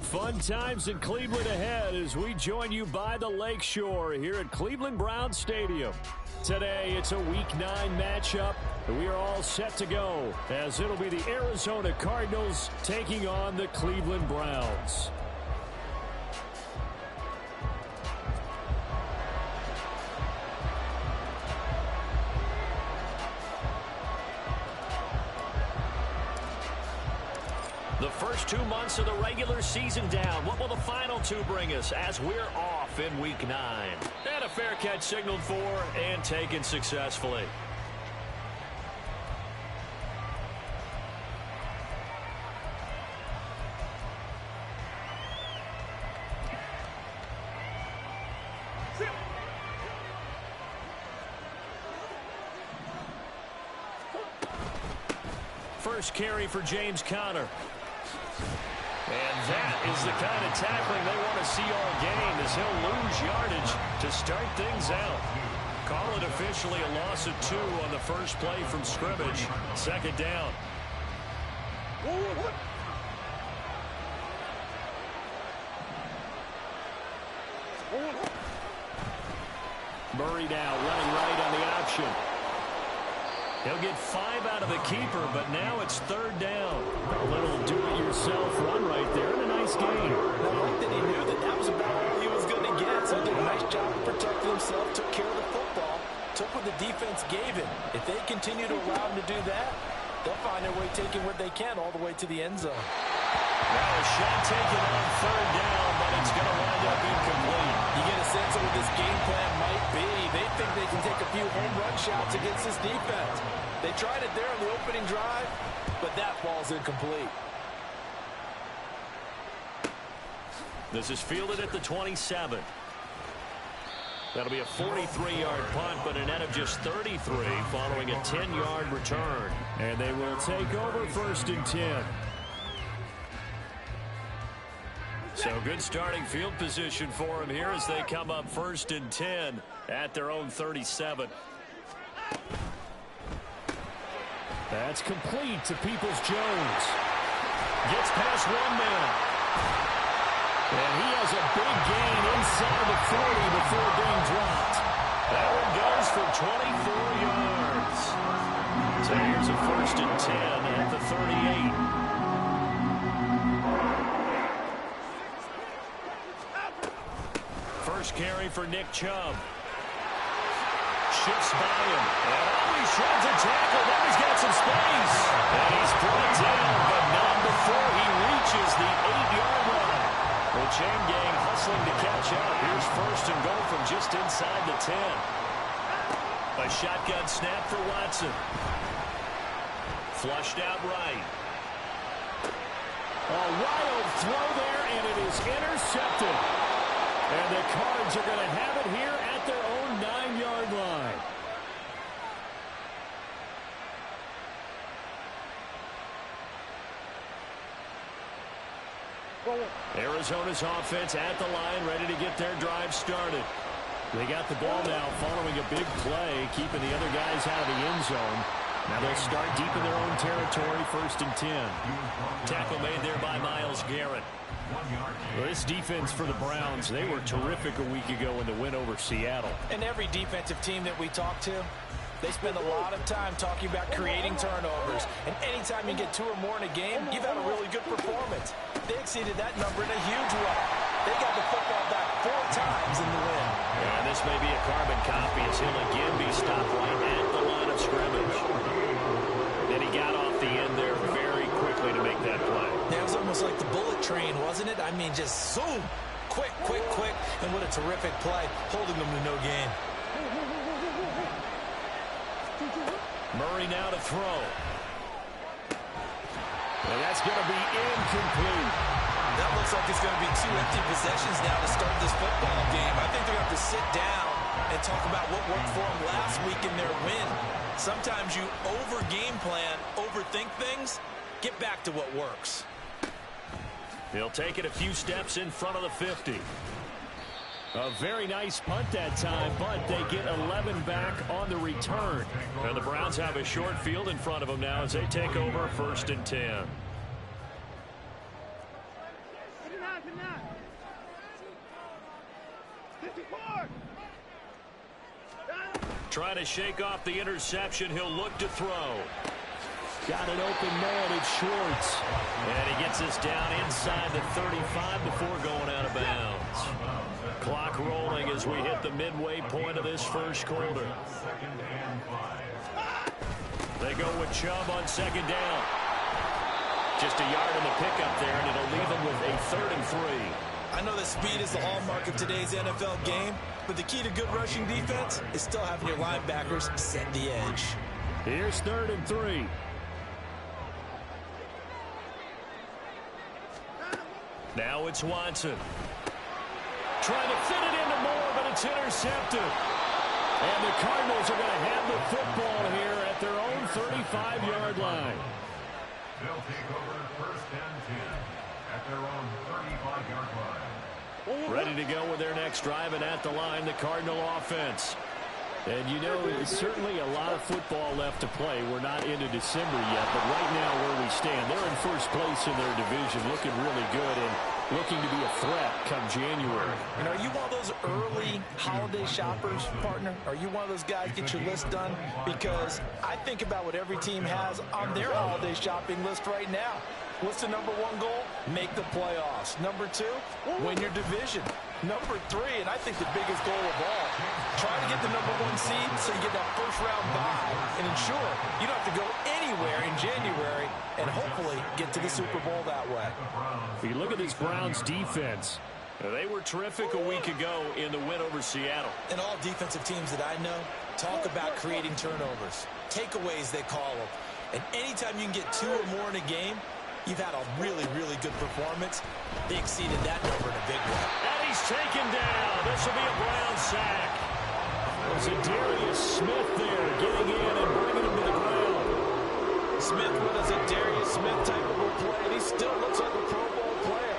Fun times in Cleveland ahead as we join you by the Lakeshore here at Cleveland Browns Stadium. Today, it's a Week 9 matchup. We are all set to go as it'll be the Arizona Cardinals taking on the Cleveland Browns. The first 2 months of the regular season down. What will the final 2 bring us as we're off in Week 9? And a fair catch signaled for and taken successfully. First carry for James Conner. And that is the kind of tackling they want to see all game as he'll lose yardage to start things out. Call it officially a loss of 2 on the first play from scrimmage. Second down. Murray now running right on the option. He'll get 5 out of the keeper, but now it's third down. A little do-it-yourself run right there and a nice game. I like that he knew that was about all he was going to get. So he did a nice job of protecting himself, took care of the football, took what the defense gave him. If they continue to allow him to do that, they'll find their way taking what they can all the way to the end zone. Now a shot taken on third down, but it's going to wind up incomplete. You get a sense of what this game plan might be. They think they can take a few home run shots against this defense. They tried it there on the opening drive, but that ball's incomplete. This is fielded at the 27. That'll be a 43-yard punt, but a net of just 33 following a 10-yard return. And they will take over first and 10. So good starting field position for them here as they come up first and 10 at their own 37. That's complete to Peoples-Jones. Gets past one man. And he has a big gain inside the 40 before being dropped. That one goes for 24 yards. So here's a first and 10 at the 38. First carry for Nick Chubb. Shifts by him. And he shreds a tackle. Now he's got some space. And he's brought down, but not before he reaches the 8-yard line. The chain gang hustling to catch up. Here's first and goal from just inside the 10. A shotgun snap for Watson. Flushed out right. A wild throw there, and it is intercepted. And the Cards are going to have it here at their own 9-yard line. Arizona's offense at the line, ready to get their drive started. They got the ball now following a big play, keeping the other guys out of the end zone. Now they'll start deep in their own territory, first and 10. Tackle made there by Myles Garrett. Well, this defense for the Browns, they were terrific a week ago in the win over Seattle. And every defensive team that we talk to, they spend a lot of time talking about creating turnovers. And anytime you get 2 or more in a game, you've had a really good performance. They exceeded that number in a huge way. They got the football back 4 times in the win. And this may be a carbon copy as he'll again be stopped right at the line of scrimmage. And he got off the end there very quickly to make that play. That was almost like the bullet train, wasn't it? I mean, just zoom. Quick, quick, quick. And what a terrific play, holding them to no gain. Murray now to throw. And that's going to be incomplete. That looks like it's going to be 2 empty possessions now to start this football game. I think they're going to have to sit down and talk about what worked for them last week in their win. Sometimes you over-game plan, overthink things, get back to what works. He'll take it a few steps in front of the 50. A very nice punt that time, but they get 11 back on the return. And the Browns have a short field in front of them now as they take over first and 10. Trying to shake off the interception. He'll look to throw. Got an open man. It's Schwartz. And he gets us down inside the 35 before going out of bounds. Clock rolling as we hit the midway point of this first quarter. They go with Chubb on second down. Just a yard in the pickup there, and it'll leave them with a 3rd and 3. I know that speed is the hallmark of today's NFL game, but the key to good rushing defense is still having your linebackers set the edge. Here's 3rd and 3. Now it's Watson. Trying to fit it into Moore, but it's intercepted. And the Cardinals are going to have the football here at their own 35-yard line. They'll take over 1st and 10 at their own 35-yard line. Ready to go with their next drive, and at the line, the Cardinal offense. And you know, it's certainly a lot of football left to play. We're not into December yet, but right now where we stand, they're in first place in their division, looking really good and looking to be a threat come January. And are you one of those early holiday shoppers, partner? Are you one of those guys get your list done? Because I think about what every team has on their holiday shopping list right now. What's the #1 goal? Make the playoffs. #2, win your division. #3, and I think the biggest goal of all, try to get the #1 seed so you get that first-round bye and ensure you don't have to go anywhere in January and hopefully get to the Super Bowl that way. You look at this Browns defense. They were terrific a week ago in the win over Seattle. And all defensive teams that I know talk about creating turnovers. Takeaways, they call them. And anytime you can get 2 or more in a game, you've had a really, really good performance. They exceeded that number in a big way. And he's taken down. This will be a Brown sack. There's a Darius Smith there getting in and bringing him to the ground. Smith with a Darius Smith type of a play, and he still looks like a Pro Bowl player.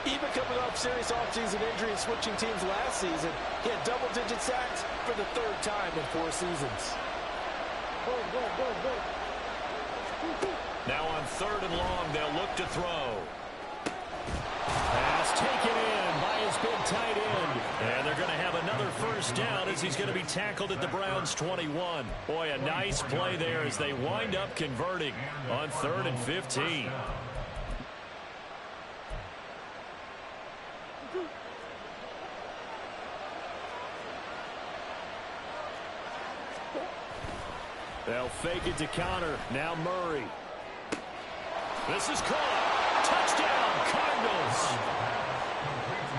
Even coming off serious offseason injury and switching teams last season, he had double-digit sacks for the 3rd time in 4 seasons. Now on 3rd and long, they'll look to throw. Pass taken in by his big tight end. And they're going to have another first down as he's going to be tackled at the Browns' 21. Boy, a nice play there as they wind up converting on 3rd and 15. They'll fake it to counter. Now Murray. This is caught. Touchdown, Cardinals.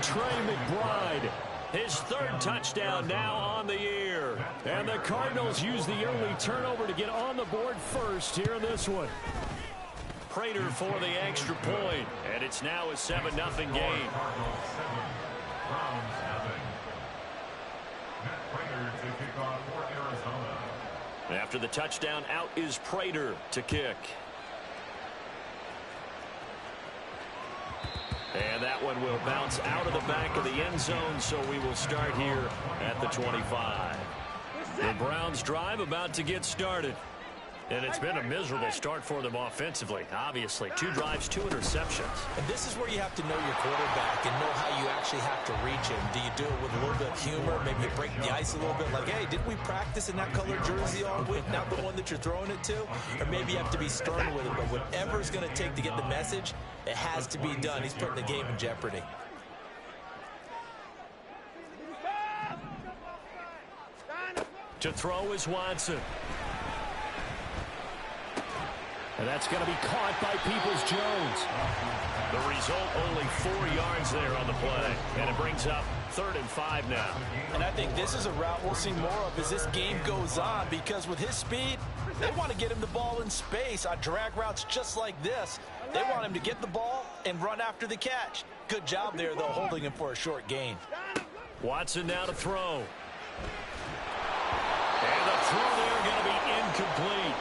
Trey McBride. His 3rd touchdown now on the year. And the Cardinals use the early turnover to get on the board first here in this one. Prater for the extra point. And it's now a 7-0 game. After the touchdown, out is Prater to kick. And that one will bounce out of the back of the end zone, so we will start here at the 25. The Browns drive about to get started. And it's been a miserable start for them offensively. Obviously, 2 drives, 2 interceptions. And this is where you have to know your quarterback and know how you actually have to reach him. Do you do it with a little bit of humor? Maybe you break the ice a little bit like, hey, didn't we practice in that color jersey all week? Not the one that you're throwing it to? Or maybe you have to be stern with it. But whatever it's going to take to get the message, it has to be done. He's putting the game in jeopardy. To throw is Watson. And that's going to be caught by Peoples-Jones. The result, only 4 yards there on the play. And it brings up 3rd and 5 now. And I think this is a route we'll see more of as this game goes on, because with his speed, they want to get him the ball in space on drag routes just like this. They want him to get the ball and run after the catch. Good job there, though, holding him for a short gain. Watson now to throw. And the throw there going to be incomplete.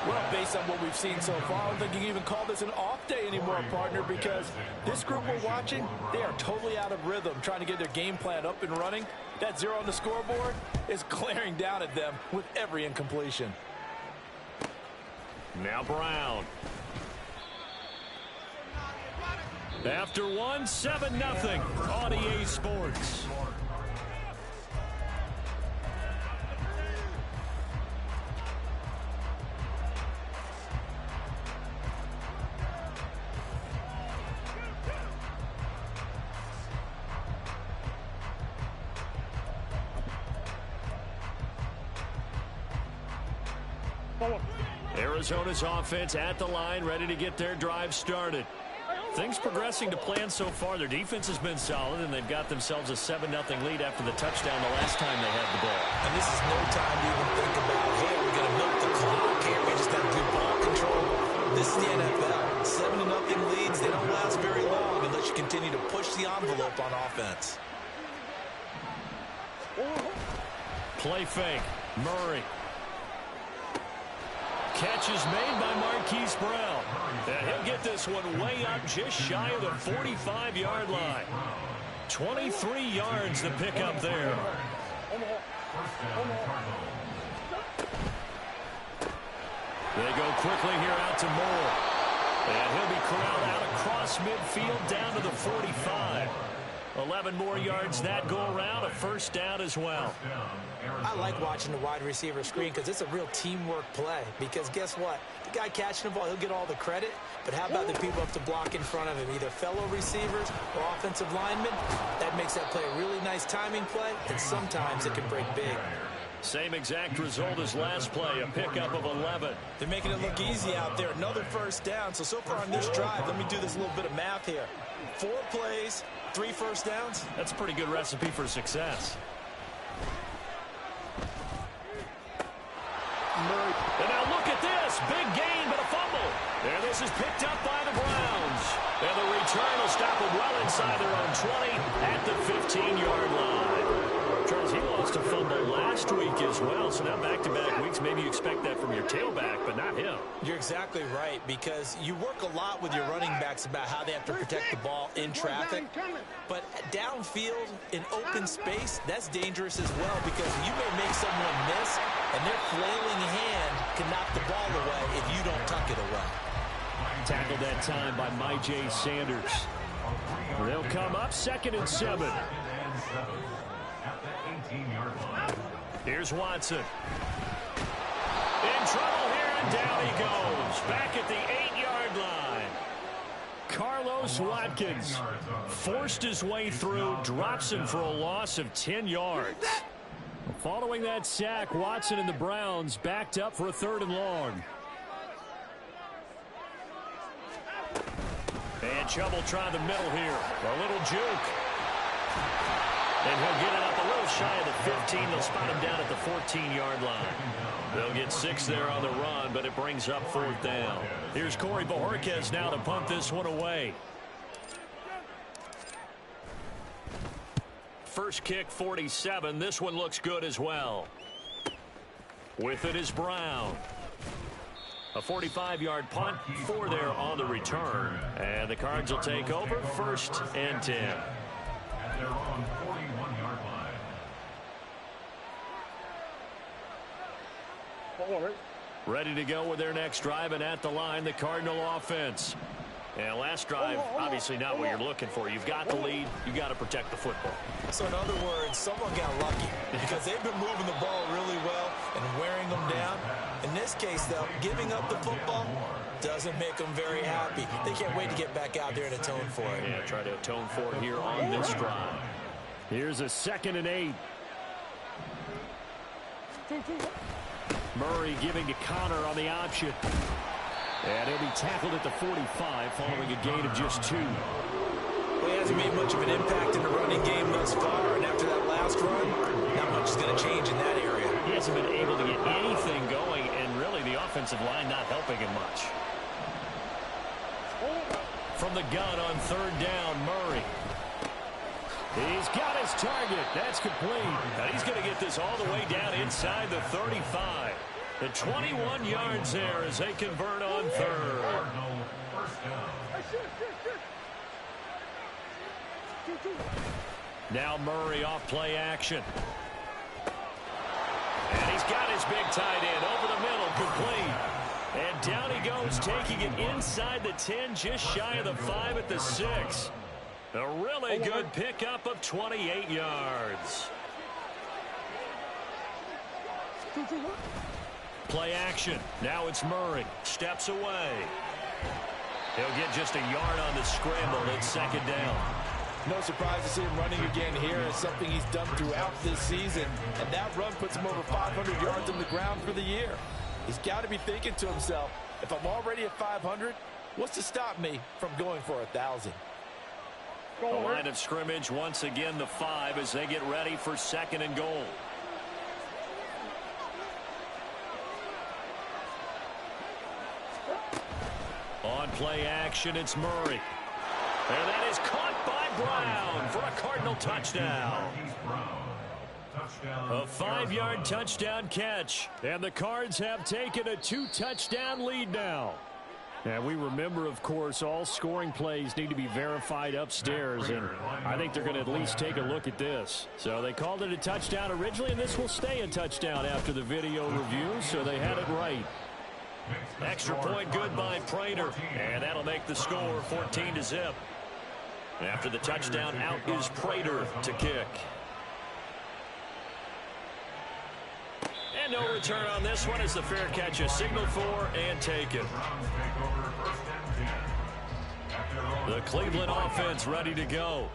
Well, based on what we've seen so far, I don't think you can even call this an off day anymore, partner, because this group we're watching, they are totally out of rhythm, trying to get their game plan up and running. That 0 on the scoreboard is glaring down at them with every incompletion. Now Brown. After one, 7-0 on EA Sports. Arizona's offense at the line, ready to get their drive started. Things progressing to plan so far. Their defense has been solid, and they've got themselves a 7-0 lead after the touchdown the last time they had the ball. And this is no time to even think about, hey, we're going to milk the clock here. We just have good ball control. This is the NFL. 7-0 leads, they don't last very long unless you continue to push the envelope on offense. Play fake. Murray. Catch is made by Marquise Brown. And he'll get this one way up just shy of the 45-yard line. 23 yards to pick up there. They go quickly here out to Moore. And he'll be corralled out across midfield down to the 45. 11 more yards that go around, a first down as well. I like watching the wide receiver screen because it's a real teamwork play. Because guess what? The guy catching the ball, he'll get all the credit. But how about the people up to block in front of him, either fellow receivers or offensive linemen? That makes that play a really nice timing play, and sometimes it can break big. Same exact result as last play, a pickup of 11. They're making it look easy out there. Another first down. So far on this drive, let me do this little bit of math here. 4 plays, 3 first downs. That's a pretty good recipe for success. Murray. And now look at this. Big gain, but a fumble. And this is picked up by the Browns. And the return will stop them well inside their own 20 at the 15-yard line. Charles, he lost a fumble last week as well, so now back-to-back weeks, maybe you expect that from your tailback, but not him. You're exactly right, because you work a lot with your running backs about how they have to protect the ball in traffic, but downfield in open space, that's dangerous as well, because you may make someone miss, and their flailing hand can knock the ball away if you don't tuck it away. Tackled that time by Myjai Sanders. They'll come up 2nd and 7. Here's Watson. In trouble here, and down he goes. Back at the 8-yard line. Carlos Watkins forced his way through, drops him for a loss of 10 yards. Following that sack, Watson and the Browns backed up for a 3rd and long. And Chubb will try the middle here. A little juke. And he'll get it up a little shy of the 15. They'll spot him down at the 14-yard line. They'll get 6 there on the run, but it brings up 4th down. Here's Corey Bojorquez now to punt this one away. First kick, 47. This one looks good as well. With it is Brown. A 45-yard punt, 4 there on the return. And the Cards will take over 1st and 10. At their own 41-yard line. Ready to go with their next drive, and at the line, the Cardinal offense. And last drive, obviously not what you're looking for. You've got the lead. You've got to protect the football. So in other words, someone got lucky because they've been moving the ball really well and wearing them down. In this case, though, giving up the football doesn't make them very happy. They can't wait to get back out there and atone for it. Yeah, try to atone for it here on this drive. Here's a 2nd and 8. Murray giving to Connor on the option. And he'll be tackled at the 45 following a gain of just 2. Well, he hasn't made much of an impact in the running game thus far, and after that last run, not much is going to change in that area. He hasn't been able to get anything going, and really the offensive line not helping him much. From the gun on 3rd down, Murray. He's got his target. That's complete. And he's going to get this all the way down inside the 35. The 21 yards there as they convert on 3rd. Now Murray off play action. And he's got his big tight end over the middle, complete. And down he goes, taking it inside the 10, just shy of the 5 at the 6. A really good pickup of 28 yards. Play action. Now it's Murray. Steps away. He'll get just a yard on the scramble. It's 2nd down. No surprise to see him running again here. It's something he's done throughout this season. And that run puts him over 500 yards on the ground for the year. He's got to be thinking to himself, if I'm already at 500, what's to stop me from going for 1,000? The line of scrimmage once again the 5 as they get ready for 2nd and goal. On play action, it's Murray. And that is caught by Brown for a Cardinal touchdown. A 5-yard touchdown catch. And the Cards have taken a 2-touchdown lead now. And we remember, of course, all scoring plays need to be verified upstairs, and I think they're going to at least take a look at this. So they called it a touchdown originally, and this will stay a touchdown after the video review, so they had it right. Extra point good by Prater, and that'll make the score 14-0. After the touchdown, out is Prater to kick. And no return on this one as the fair catch is signaled for and taken. The Cleveland offense ready to go.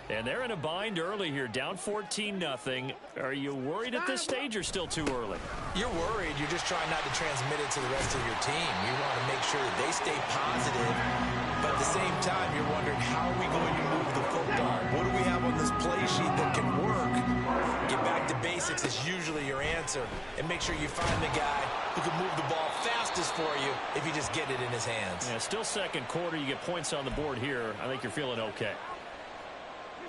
And they're in a bind early here, down 14-0. Are you worried at this stage or still too early? You're worried. You're just trying not to transmit it to the rest of your team. You want to make sure that they stay positive. But at the same time, you're wondering, how are we going to move the football? What do we have on this play sheet that can work? Get back to basics is usually your answer. And make sure you find the guy who can move the ball fastest for you if you just get it in his hands. Yeah, still second quarter. You get points on the board here. I think you're feeling okay.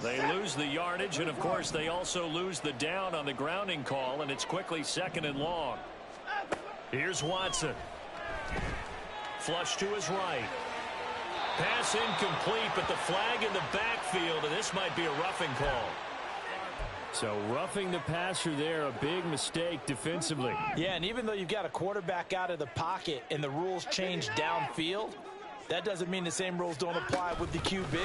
They lose the yardage, and, of course, they also lose the down on the grounding call, and it's quickly 2nd and long. Here's Watson. Flush to his right. Pass incomplete, but the flag in the backfield, and this might be a roughing call. So roughing the passer there, a big mistake defensively. Yeah, and even though you've got a quarterback out of the pocket and the rules change downfield, that doesn't mean the same rules don't apply with the QB.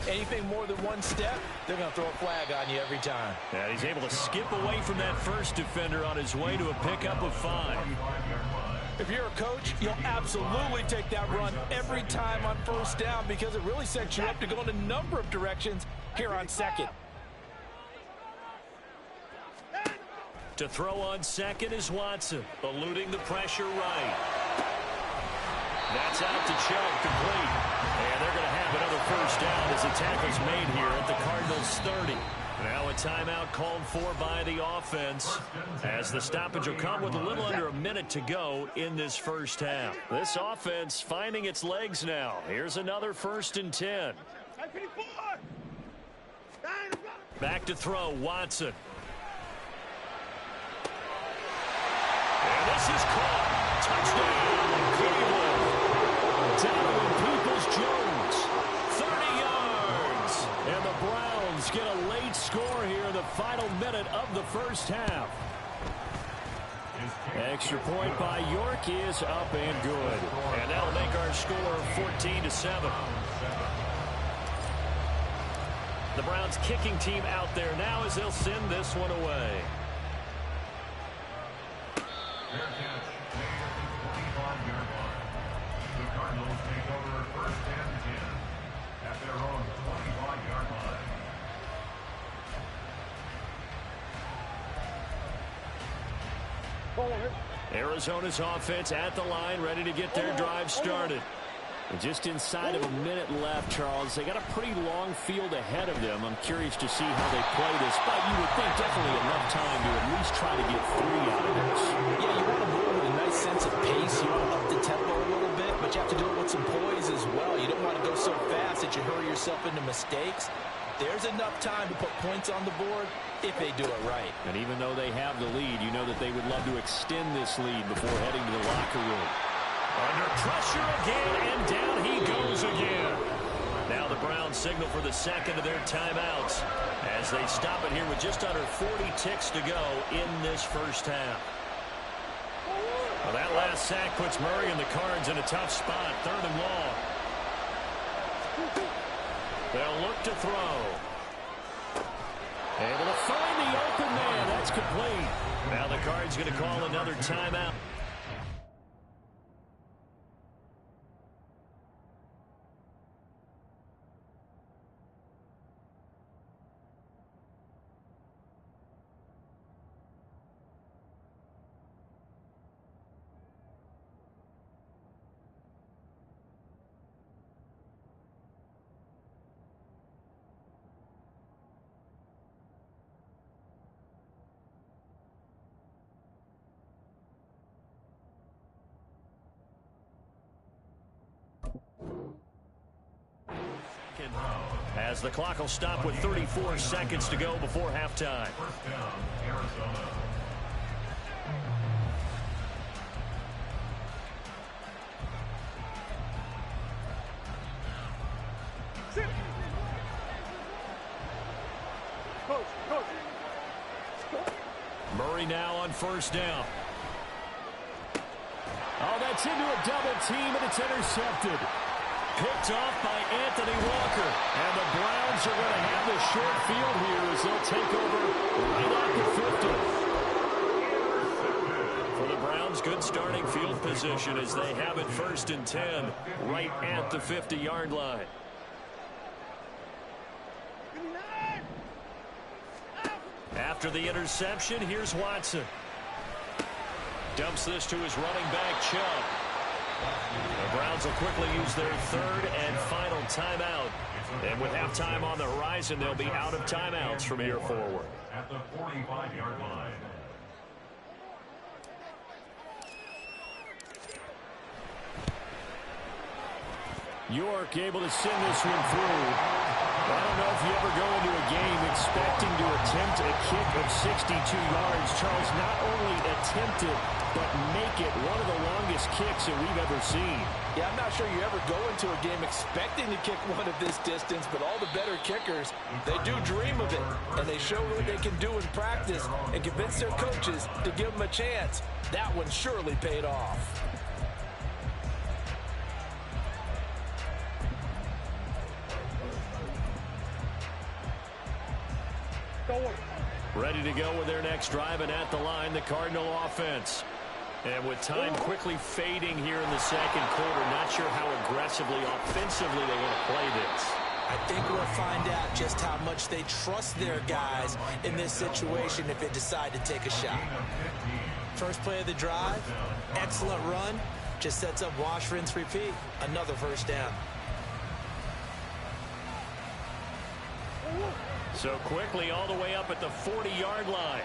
Anything more than one step, they're going to throw a flag on you every time. Yeah, he's able to skip away from that first defender on his way to a pickup of 5. If you're a coach, you'll absolutely take that run every time on first down because it really sets you up to go in a number of directions here on 2nd. To throw on 2nd is Watson, eluding the pressure right. That's out to Chubb, complete. And they're going to have another first down as the tackle's made here at the Cardinals' 30. Now a timeout called for by the offense as the stoppage will come with a little under a minute to go in this first half. This offense finding its legs now. Here's another 1st and 10. Back to throw, Watson. And this is caught. Touchdown, Cleveland. Donovan Peoples-Jones, 30 yards. And the Browns get a late score here in the final minute of the first half. Extra point by York is up and good. And that'll make our score 14-7. The Browns kicking team out there now as they'll send this one away. Fair catch made at the 25-yard line. The Cardinals take over 1st and 10 at their own 25-yard line. Arizona's offense at the line, ready to get their drive started. And just inside of a minute left, Charles. They got a pretty long field ahead of them. I'm curious to see how they play this, but you would think definitely enough time to at least try to get 3 out of this. Yeah, you want to move with a nice sense of pace. You want to up the tempo a little bit, but you have to do it with some poise as well. You don't want to go so fast that you hurry yourself into mistakes. There's enough time to put points on the board if they do it right. And even though they have the lead, you know that they would love to extend this lead before heading to the locker room. Under pressure again, and down he goes again. Now the Browns signal for the 2nd of their timeouts as they stop it here with just under 40 ticks to go in this first half. Well, that last sack puts Murray and the Cards in a tough spot, 3rd and long. They'll look to throw. Able to find the open man. That's complete. Now the Cards going to call another timeout. second, as the clock will stop with 34 seconds to go before halftime. First down, Arizona. Murray now on first down. Oh, that's into a double team, and it's intercepted. Picked off by Anthony Walker. And the Browns are going to have the short field here as they'll take over right at the 50. For the Browns, good starting field position as they have it 1st and 10 right at the 50-yard line. After the interception, here's Watson. Dumps this to his running back, Chubb. The Browns will quickly use their 3rd and final timeout. And with halftime on the horizon, they'll be out of timeouts from here forward. At the 45-yard line. York able to send this one through. I don't know if you ever go into a game expecting to attempt a kick of 62 yards. Charles, not only attempt it, but make it one of the longest kicks that we've ever seen. Yeah, I'm not sure you ever go into a game expecting to kick one of this distance, but all the better kickers, they do dream of it, and they show what they can do in practice and convince their coaches to give them a chance. That one surely paid off. Ready to go with their next drive, and at the line, the Cardinal offense. And with time quickly fading here in the second quarter, not sure how aggressively, offensively they want to play this. I think we'll find out just how much they trust their guys in this situation if they decide to take a shot. First play of the drive, excellent run, just sets up wash, rinse, repeat. Another first down. So quickly all the way up at the 40-yard line.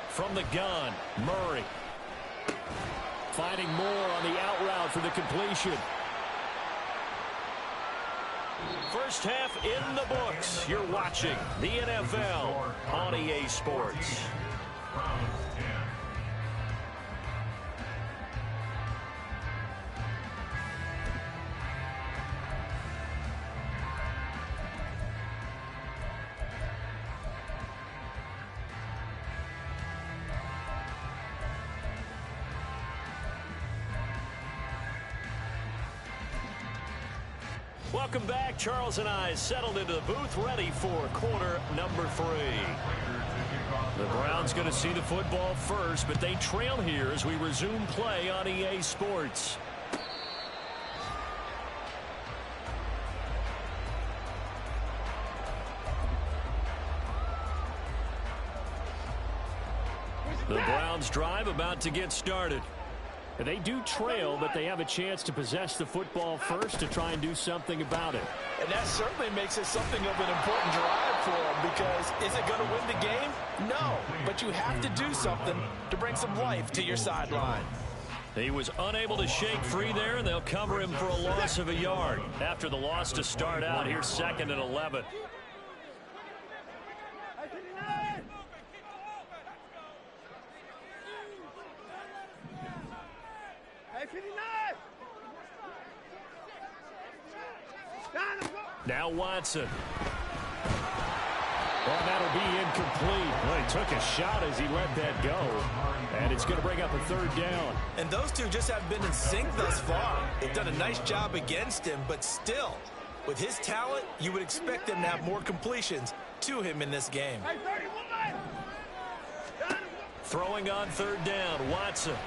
From the gun, Murray. Finding more on the out route for the completion. First half in the books. You're watching the NFL on EA Sports. Browns 10. Welcome back. Charles and I settled into the booth, ready for quarter number 3. The Browns going to see the football first, but they trail here as we resume play on EA Sports. The Browns drive about to get started. They do trail, but they have a chance to possess the football first to try and do something about it. And that certainly makes it something of an important drive for them, because is it going to win the game? No, but you have to do something to bring some life to your sideline. He was unable to shake free there, and they'll cover him for a loss of a yard. After the loss to start out, here's 2nd and 11. Now Watson. Well, that'll be incomplete. Well, he took a shot as he let that go. And it's going to bring up a 3rd down. And those two just haven't been in sync thus far. They've done a nice job against him, but still, with his talent, you would expect them to have more completions to him in this game. Throwing on 3rd down, Watson.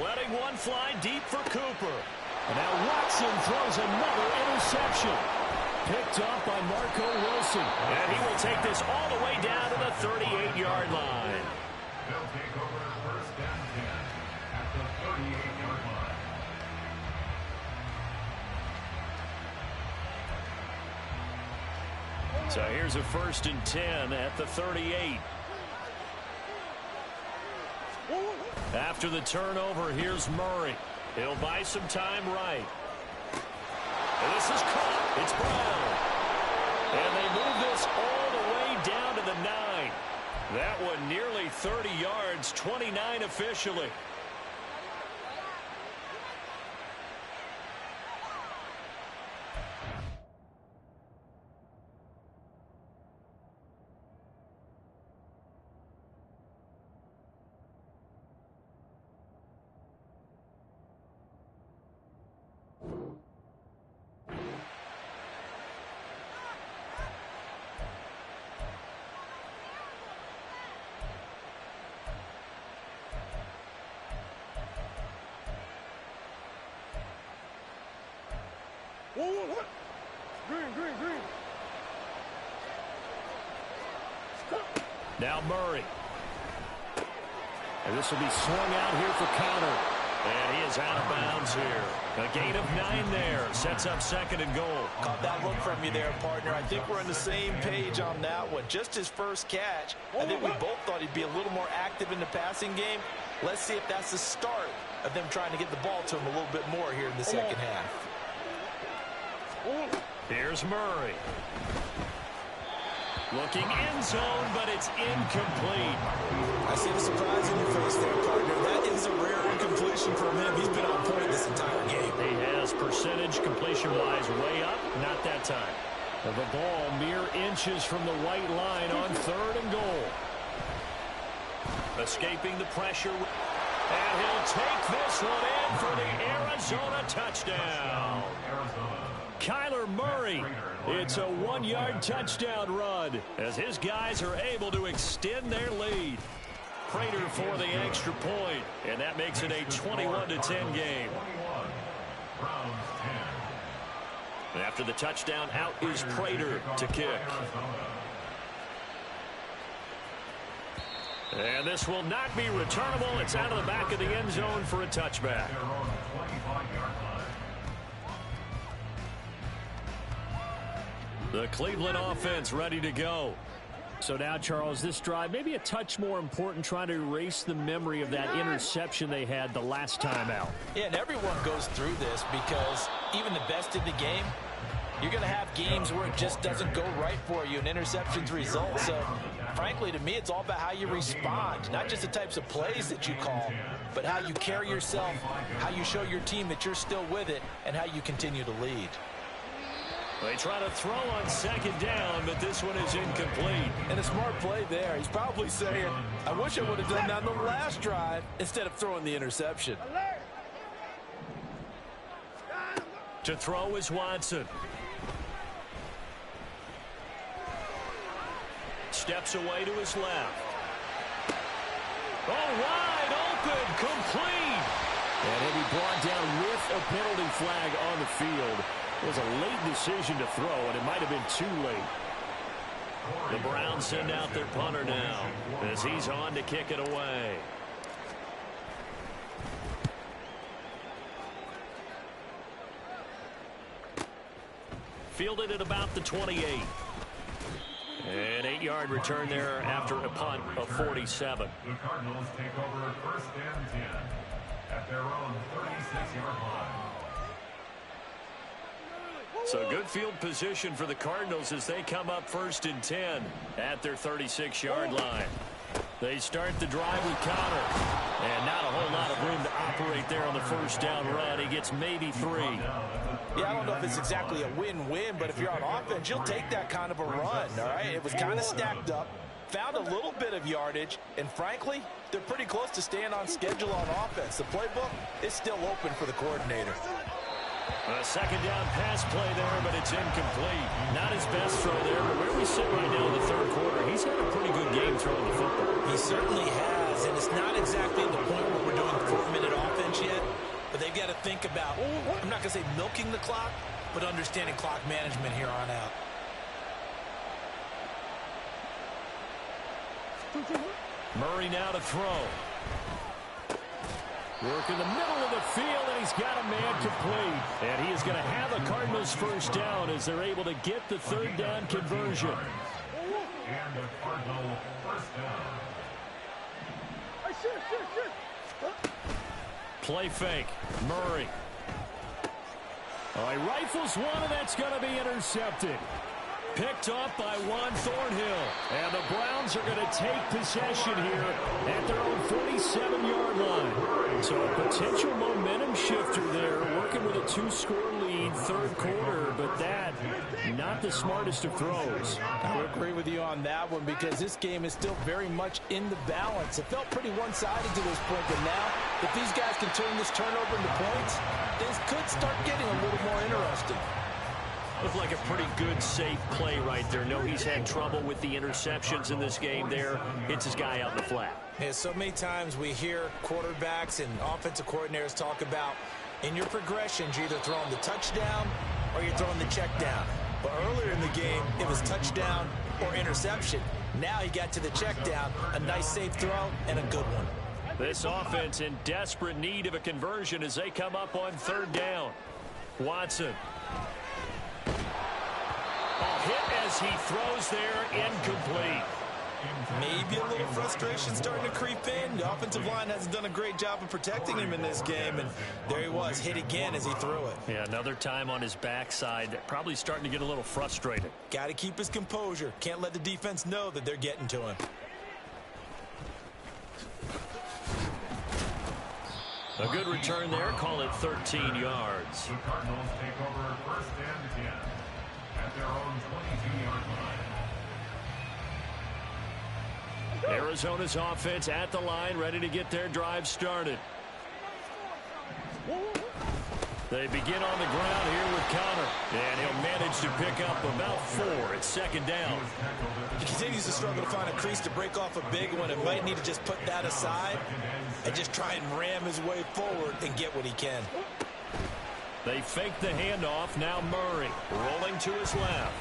Letting one fly deep for Cooper. And now Watson throws another interception. Picked off by Marco Wilson. And he will take this all the way down to the 38-yard line. They'll take over 1st and 10 at the 38-yard line. So here's a 1st and 10 at the 38. After the turnover, here's Murray. He'll buy some time right. This is caught. It's Brown. And they move this all the way down to the 9. That one nearly 30 yards, 29 officially. Now Murray. And this will be swung out here for counter. And he is out of bounds here. A gain of 9 there. Sets up 2nd and goal. Caught that look from you there, partner. I think we're on the same page on that one. Just his first catch. I think we both thought he'd be a little more active in the passing game. Let's see if that's the start of them trying to get the ball to him a little bit more here in the second half. Here's Murray. Looking end zone, but it's incomplete. I see the surprise in your face there, partner. That is a rare incompletion from him. He's been on point this entire game. He has percentage completion-wise way up. Not that time. The ball mere inches from the white line on 3rd and goal. Escaping the pressure. And he'll take this one in for the Arizona touchdown. Kyler Murray. It's a 1-yard touchdown run as his guys are able to extend their lead. Prater for the extra point, and that makes it a 21-10 game. After the touchdown, out is Prater to kick. And this will not be returnable. It's out of the back of the end zone for a touchback. The Cleveland offense ready to go. So now, Charles, this drive maybe a touch more important, trying to erase the memory of that interception they had the last time out. Yeah, and everyone goes through this because even the best in the game, you're going to have games where it just doesn't go right for you, and interceptions result. So, frankly, to me, it's all about how you respond, not just the types of plays that you call, but how you carry yourself, how you show your team that you're still with it, and how you continue to lead. They try to throw on 2nd down, but this one is incomplete. And a smart play there. He's probably saying, I wish I would have done that on the last drive instead of throwing the interception. To throw is Watson. Steps away to his left. Oh, wide open, complete. And he'll be brought down with a penalty flag on the field. It was a late decision to throw, and it might have been too late. The Browns send out their punter now as he's on to kick it away. Fielded at about the 28. An 8-yard return there after a punt of 47. The Cardinals take over 1st and 10 at their own 36-yard line. So good field position for the Cardinals as they come up 1st and 10 at their 36-yard line. They start the drive with counter. And not a whole lot of room to operate there on the 1st down run. He gets maybe 3. Yeah, I don't know if it's exactly a win-win, but if you're on offense, you'll take that kind of a run, all right? It was kind of stacked up, found a little bit of yardage, and frankly, they're pretty close to staying on schedule on offense. The playbook is still open for the coordinator. A 2nd down pass play there, but it's incomplete. Not his best throw there, but where we sit right now in the 3rd quarter, he's had a pretty good game throwing the football. He certainly has, and it's not exactly at the point where we're doing 4-minute offense yet, but they've got to think about, I'm not going to say milking the clock, but understanding clock management here on out. Murray now to throw. Work in the middle of the field, and he's got a man complete. And he is going to have a Cardinals 1st down as they're able to get the 3rd down conversion. And the Cardinal 1st down. Play fake. Murray. Oh, he rifles one, and that's going to be intercepted. Picked off by Juan Thornhill. And the Browns are going to take possession here at their own 47-yard line. So a potential momentum shifter there, working with a 2-score lead, third quarter, but that, not the smartest of throws. I would agree with you on that one because this game is still very much in the balance. It felt pretty one-sided to this point, but now, if these guys can turn this turnover into points, things could start getting a little more interesting. Looked like a pretty good, safe play right there. No, he's had trouble with the interceptions in this game there. Hits his guy out in the flat. Yeah, so many times we hear quarterbacks and offensive coordinators talk about in your progressions, you're either throwing the touchdown or you're throwing the check down. But earlier in the game, it was touchdown or interception. Now he got to the check down, a nice safe throw, and a good one. This offense in desperate need of a conversion as they come up on third down. Watson. Hit as he throws there, incomplete. Maybe a little frustration starting to creep in. The offensive line hasn't done a great job of protecting him in this game, and there he was, hit again as he threw it. Yeah, another time on his backside, probably starting to get a little frustrated. Got to keep his composure. Can't let the defense know that they're getting to him. A good return there, call it 13 yards. The Cardinals take over first and 10 at their own 22-yard line. Arizona's offense at the line, ready to get their drive started. They begin on the ground here with Connor, and he'll manage to pick up about 4 at second down. He continues to struggle to find a crease to break off a big one and might need to just put that aside and just try and ram his way forward and get what he can. They fake the handoff. Now Murray rolling to his left.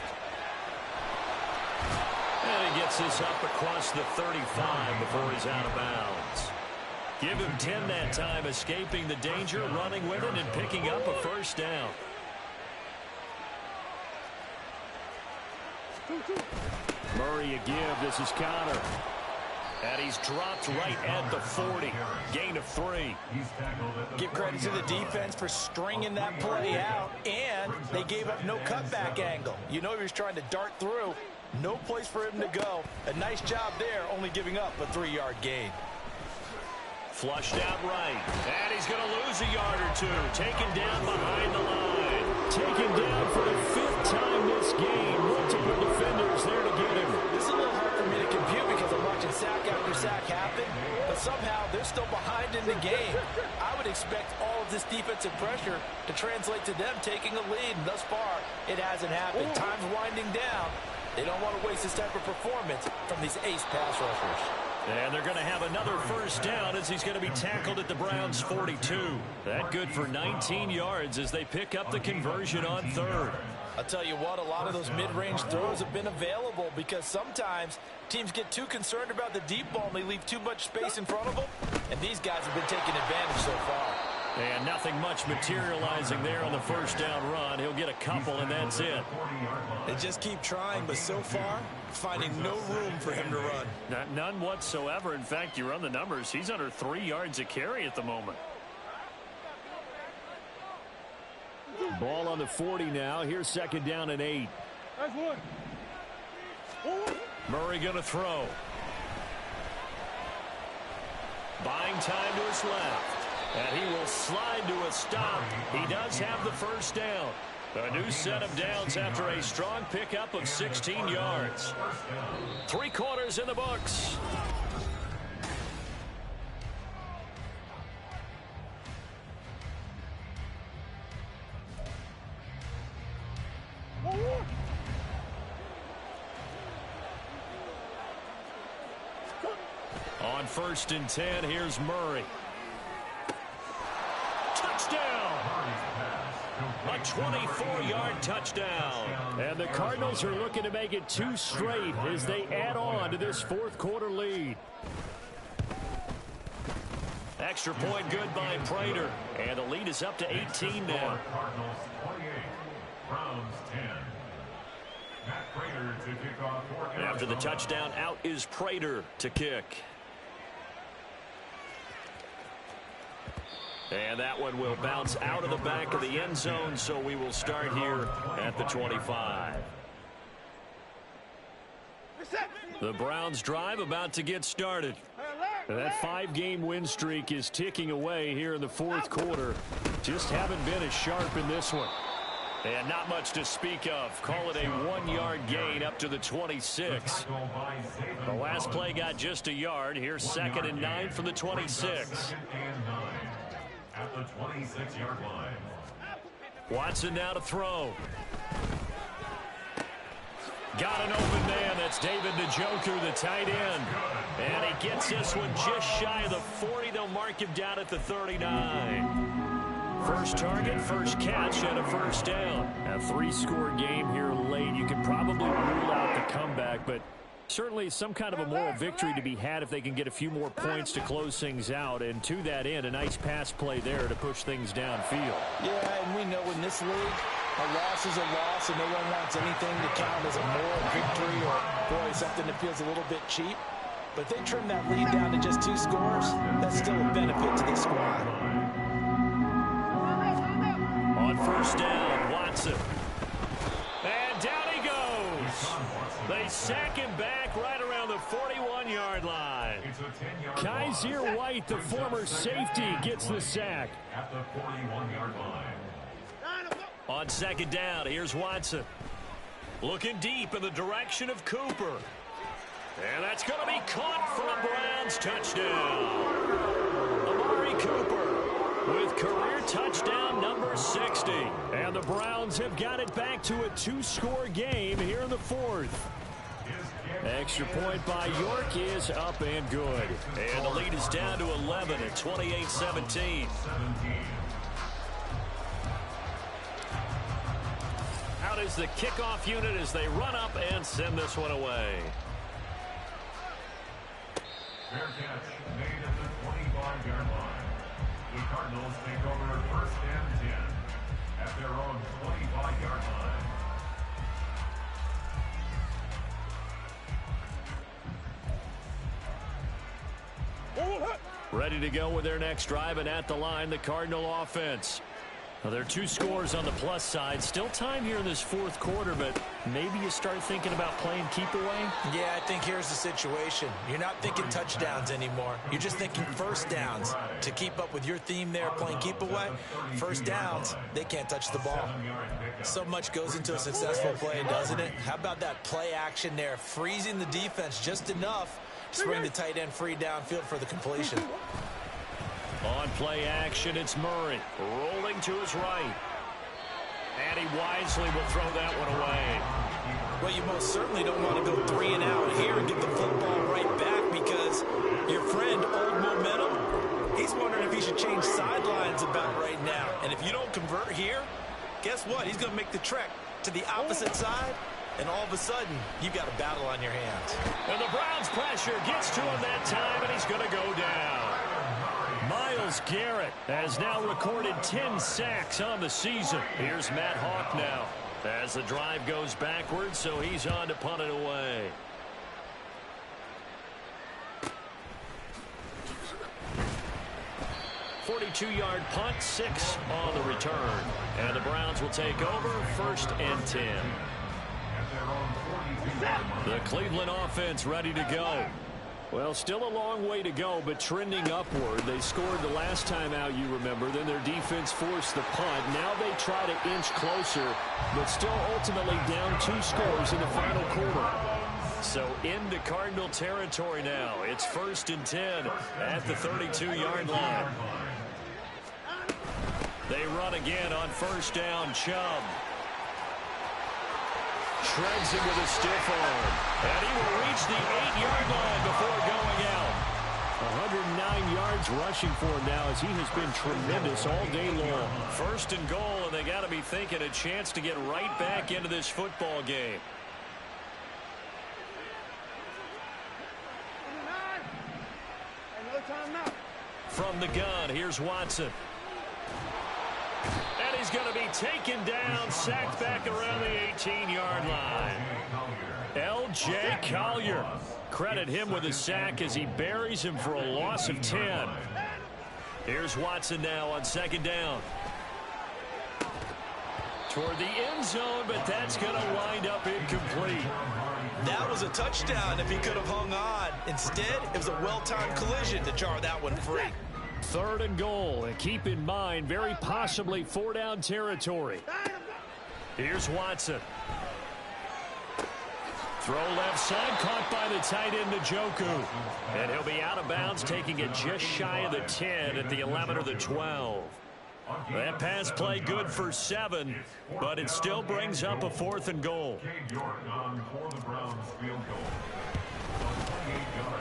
And he gets this up across the 35 before he's out of bounds. Give him 10 that time, escaping the danger, running with it, and picking up a first down. Murray a give. This is Connor. And he's dropped right at the 40. Gain of 3. Give credit to the defense for stringing that play out, and they gave up no cutback angle. You know he was trying to dart through. No place for him to go. A nice job there, only giving up a 3-yard gain. Flushed out right. And he's going to lose a yard or 2. Taken down behind the line. Taken down for the 5th time this game. Multiple defenders there to get him. This is a little hard for me to compute because I'm watching sack after sack happen, but somehow they're still behind in the game. I would expect all of this defensive pressure to translate to them taking a lead, and thus far, it hasn't happened. Time's winding down. They don't want to waste this type of performance from these ace pass rushers. And they're going to have another first down as he's going to be tackled at the Browns' 42. That good for 19 yards as they pick up the conversion on third. I'll tell you what, a lot of those mid-range throws have been available because sometimes teams get too concerned about the deep ball and they leave too much space in front of them, and these guys have been taking advantage so far. And nothing much materializing there on the first down run. He'll get a couple, and that's it. They just keep trying, but so far, finding no room for him to run. None whatsoever. In fact, you run the numbers. He's under 3 yards a carry at the moment. Ball on the 40 now. Here's second down and 8. Murray going to throw. Buying time to his left. And he will slide to a stop. He does have the first down. A new set of downs after a strong pickup of 16 yards. 3 quarters in the books. On first and 10, here's Murray. Touchdown! A 24-yard touchdown. And the Cardinals are looking to make it 2 straight as they add on to this fourth quarter lead. Extra point good by Prater. And the lead is up to 18 now. Cardinals 28, Browns 10. Matt Prater to kick off for Arizona. After the touchdown, out is Prater to kick. And that one will bounce out of the back of the end zone, so we will start here at the 25. The Browns drive about to get started. That 5-game win streak is ticking away here in the fourth quarter. Just haven't been as sharp in this one. And not much to speak of. Call it a 1-yard gain up to the 26. The last play got just a yard. Here's 2nd and 9 from the 26. At the 26-yard line. Watson now to throw. Got an open man. That's David Njoku, the tight end. And he gets this one just shy of the 40. They'll mark him down at the 39. First target, first catch, and a first down. A 3-score game here late. You can probably rule out the comeback, but certainly some kind of a moral victory to be had if they can get a few more points to close things out. And to that end, a nice pass play there to push things downfield. Yeah, and we know in this league, a loss is a loss, and no one wants anything to count as a moral victory or, boy, something that feels a little bit cheap. But if they trim that lead down to just 2 scores, that's still a benefit to the squad. On first down, Watson. And down he goes. They sack him back right around the 41-yard line. Kaiser White, the former safety, gets the sack. At the 41-yard line. On second down, here's Watson. Looking deep in the direction of Cooper. And that's going to be caught for a Browns touchdown. Amari Cooper with career touchdown number 60. And the Browns have got it back to a 2-score game here in the fourth. Extra point by York is up and good. And the lead is down to 11 at 28-17. Out is the kickoff unit as they run up and send this one away. Fair catch made at the 25-yard line. The Cardinals take over 1st and 10 at their own 25-yard line. Ready to go with their next drive, and at the line, the Cardinal offense. Well, there are 2 scores on the plus side. Still time here in this fourth quarter, but maybe you start thinking about playing keep away? Yeah, I think here's the situation. You're not thinking touchdowns anymore. You're just thinking first downs. To keep up with your theme there, playing keep away, first downs, they can't touch the ball. So much goes into a successful play, doesn't it? How about that play action there, freezing the defense just enough to bring the tight end free downfield for the completion. On play action, it's Murray rolling to his right. And he wisely will throw that one away. Well, you most certainly don't want to go 3 and out here and get the football right back because your friend, Old Momentum, he's wondering if he should change sidelines about right now. And if you don't convert here, guess what? He's going to make the trek to the opposite side, and all of a sudden, you've got a battle on your hands. And the Browns pressure gets to him that time, and he's going to go down. Myles Garrett has now recorded 10 sacks on the season. Here's Matt Hawk now as the drive goes backwards, so he's on to punt it away. .42-yard punt, 6 on the return. And the Browns will take over 1st and 10. The Cleveland offense ready to go. Well, still a long way to go, but trending upward. They scored the last time out, you remember. Then their defense forced the punt. Now they try to inch closer, but still ultimately down 2 scores in the final quarter. So into Cardinal territory now. It's 1st and 10 at the 32-yard line. They run again on first down. Chubb shreds him with a stiff arm. And he will reach the 8-yard line before going out. 109 yards rushing for him now as he has been tremendous all day long. 1st and goal, and they got to be thinking a chance to get right back into this football game. From the gun, here's Watson. And he's going to be taken down, sacked back around the 18-yard line. L.J. Collier. Credit him with a sack as he buries him for a loss of 10. Here's Watson now on second down. Toward the end zone, but that's going to wind up incomplete. That was a touchdown if he could have hung on. Instead, it was a well-timed collision to jar that one free. 3rd and goal, and keep in mind, very possibly 4-down territory. Here's Watson. Throw left side, caught by the tight end, Njoku. And he'll be out of bounds, taking it just shy of the 10 at the 11 or the 12. That pass play good for 7, but it still brings up a 4th and goal.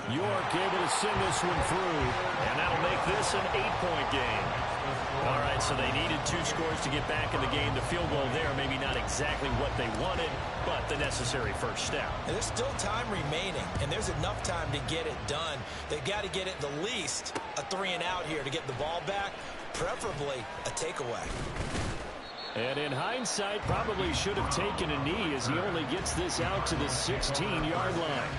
York able to send this one through, and that'll make this an 8-point game. All right, so they needed 2 scores to get back in the game. The field goal there, maybe not exactly what they wanted, but the necessary first step. And there's still time remaining, and there's enough time to get it done. They've got to get at the least a 3-and-out here to get the ball back, preferably a takeaway. And in hindsight, probably should have taken a knee as he only gets this out to the 16-yard line.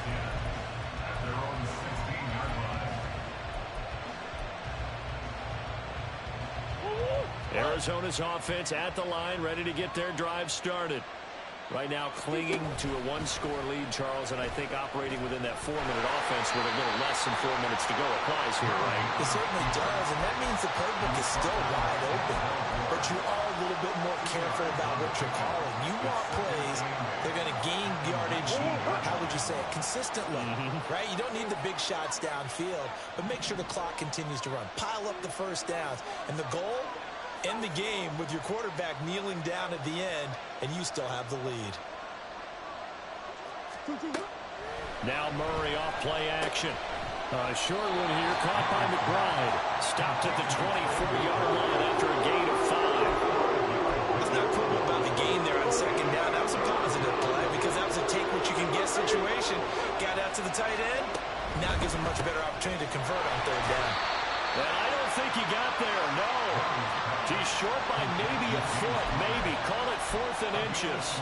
Arizona's offense at the line, ready to get their drive started. Right now clinging to a 1-score lead, Charles, and I think operating within that 4-minute offense with a little less than 4 minutes to go applies here, right? It certainly does, and that means the playbook is still wide open. But you are a little bit more careful about what you're calling. You want plays, they're going to gain yardage, how would you say it, consistently, right? You don't need the big shots downfield, but make sure the clock continues to run. Pile up the first downs, and the goal, end the game with your quarterback kneeling down at the end, and you still have the lead. Now Murray off play action. A short one here, caught by McBride. Stopped at the 24-yard line after a gain of 5. Let's not quibble about the gain there on second down. That was a positive play because that was a take-what-you-can-get situation. Got out to the tight end. Now gives him much better opportunity to convert on third down. And I don't think he got there, no. He's short by maybe a foot, maybe. Call it 4th and inches.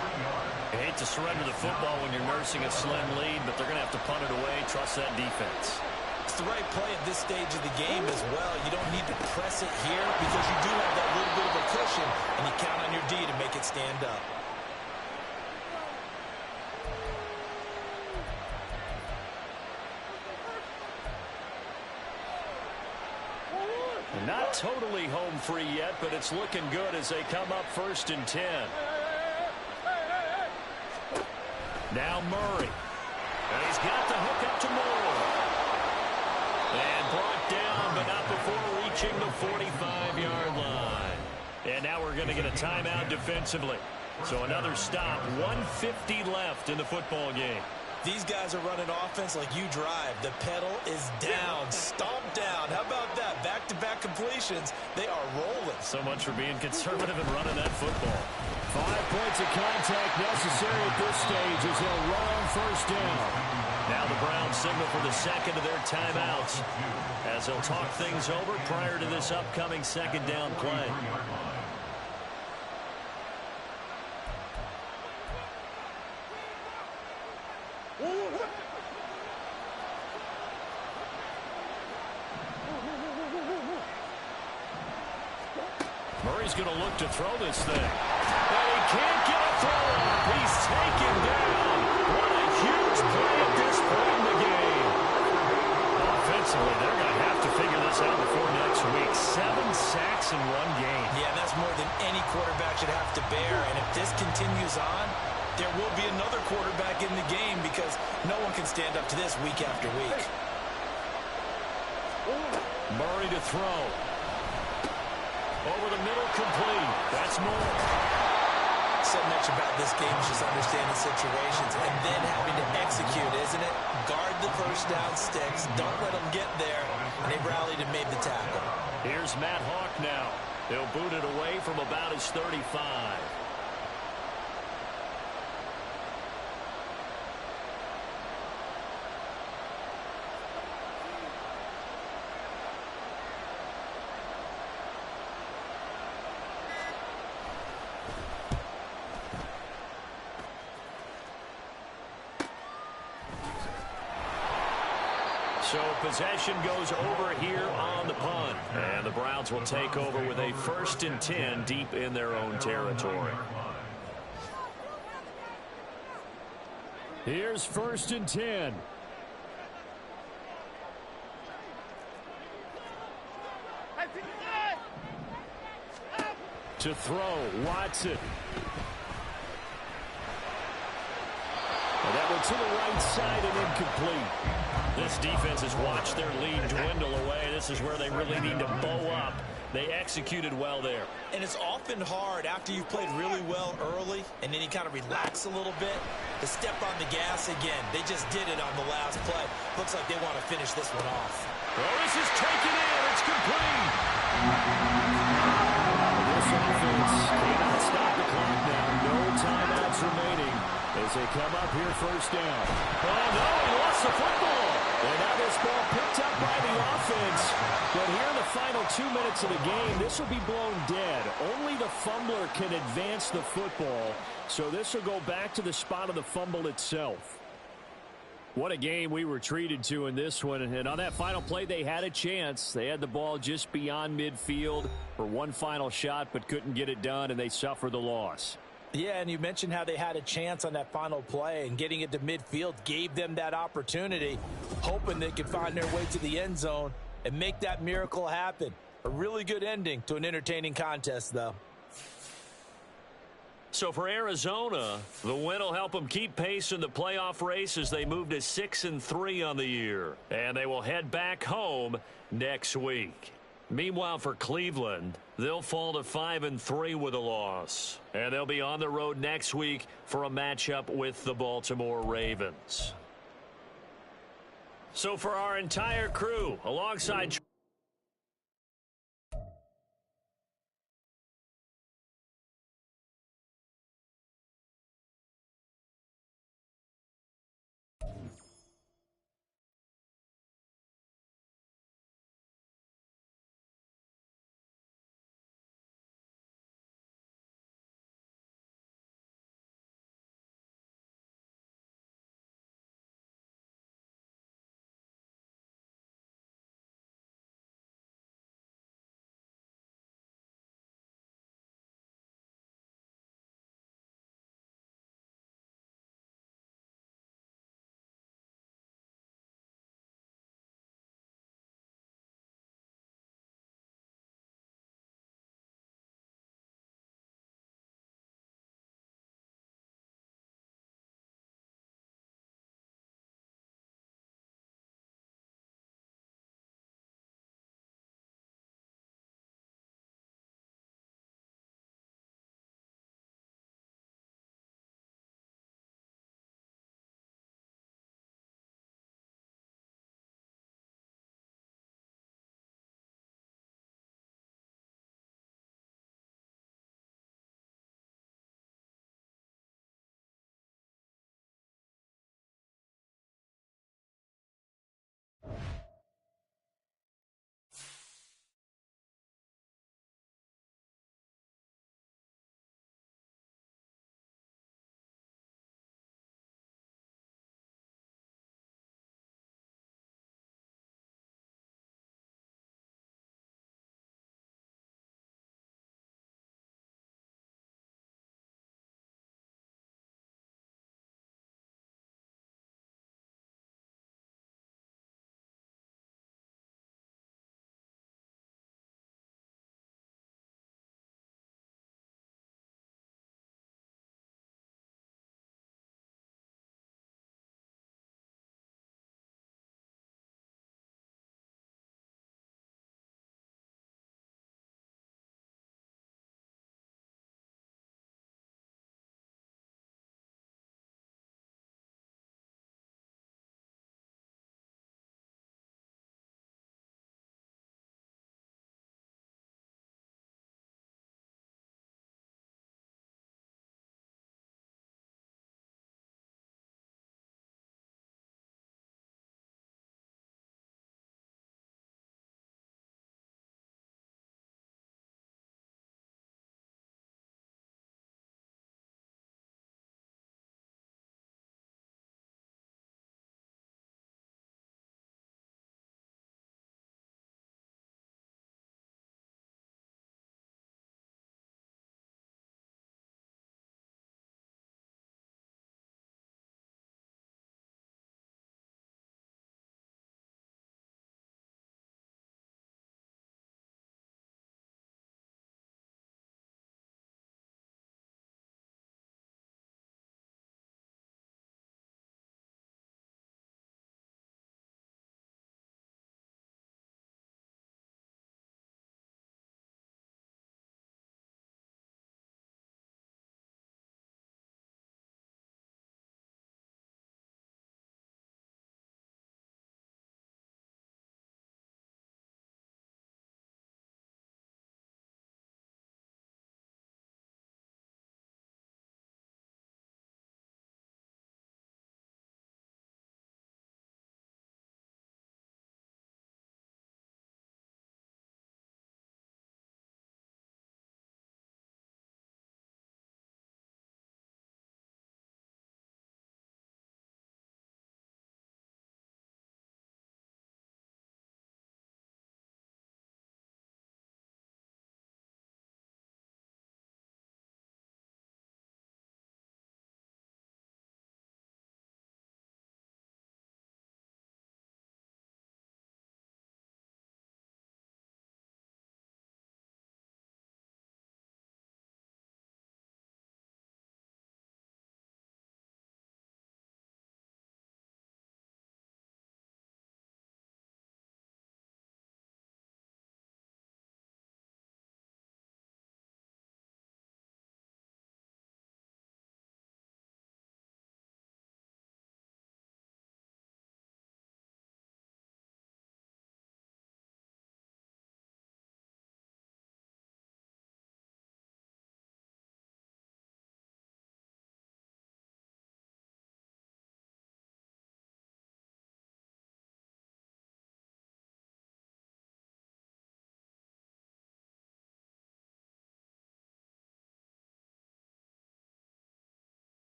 I hate to surrender the football when you're nursing a slim lead, but they're going to have to punt it away. Trust that defense. It's the right play at this stage of the game as well. You don't need to press it here because you do have that little bit of a cushion, and you count on your D to make it stand up. Not totally home free yet, but it's looking good as they come up 1st and 10. Now Murray. And he's got the hook up to Moore. And brought down, but not before reaching the 45-yard line. And now we're going to get a timeout defensively. So another stop, 1:50 left in the football game. These guys are running offense like you drive. The pedal is down, stomped down. How about that? Back-to-back completions. They are rolling. So much for being conservative and running that football. 5 points of contact necessary at this stage as they'll run on 1st down. Now the Browns signal for the second of their timeouts as they'll talk things over prior to this upcoming 2nd down play. Murray's going to look to throw this thing. And he can't get a throw up. He's taken down. What a huge play at this point in the game. Offensively, they're going to have to figure this out before next week. 7 sacks in 1 game. Yeah, that's more than any quarterback should have to bear. And if this continues on, there will be another quarterback in the game because no one can stand up to this week after week. Murray to throw. Over the middle, complete. That's more. So much about this game is just understanding situations and then having to execute, isn't it? Guard the first down sticks. Don't let them get there. And they rallied and made the tackle. Here's Matt Hawk now. He'll boot it away from about his 35. So possession goes over here on the punt. And the Browns will take over with a 1st and 10 deep in their own territory. Here's 1st and 10. To throw, Watson. And that one to the right side and incomplete. This defense has watched their lead dwindle away. This is where they really need to bow up. They executed well there. And it's often hard after you've played really well early and then you kind of relax a little bit to step on the gas again. They just did it on the last play. Looks like they want to finish this one off. Well, this is taken in. It's complete. This offense cannot stop the clock now. No timeouts remaining as they come up here 1st down. Oh, no, he lost the football. And now this ball picked up by the offense. But here in the final 2 minutes of the game, this will be blown dead. Only the fumbler can advance the football. So this will go back to the spot of the fumble itself. What a game we were treated to in this one. And on that final play, they had a chance. They had the ball just beyond midfield for one final shot, but couldn't get it done, and they suffered the loss. Yeah, and you mentioned how they had a chance on that final play, and getting it to midfield gave them that opportunity, hoping they could find their way to the end zone and make that miracle happen. A really good ending to an entertaining contest, though. So for Arizona, the win will help them keep pace in the playoff race as they move to 6-3 on the year. And they will head back home next week. Meanwhile, for Cleveland, they'll fall to 5-3 with a loss. And they'll be on the road next week for a matchup with the Baltimore Ravens. So for our entire crew, alongside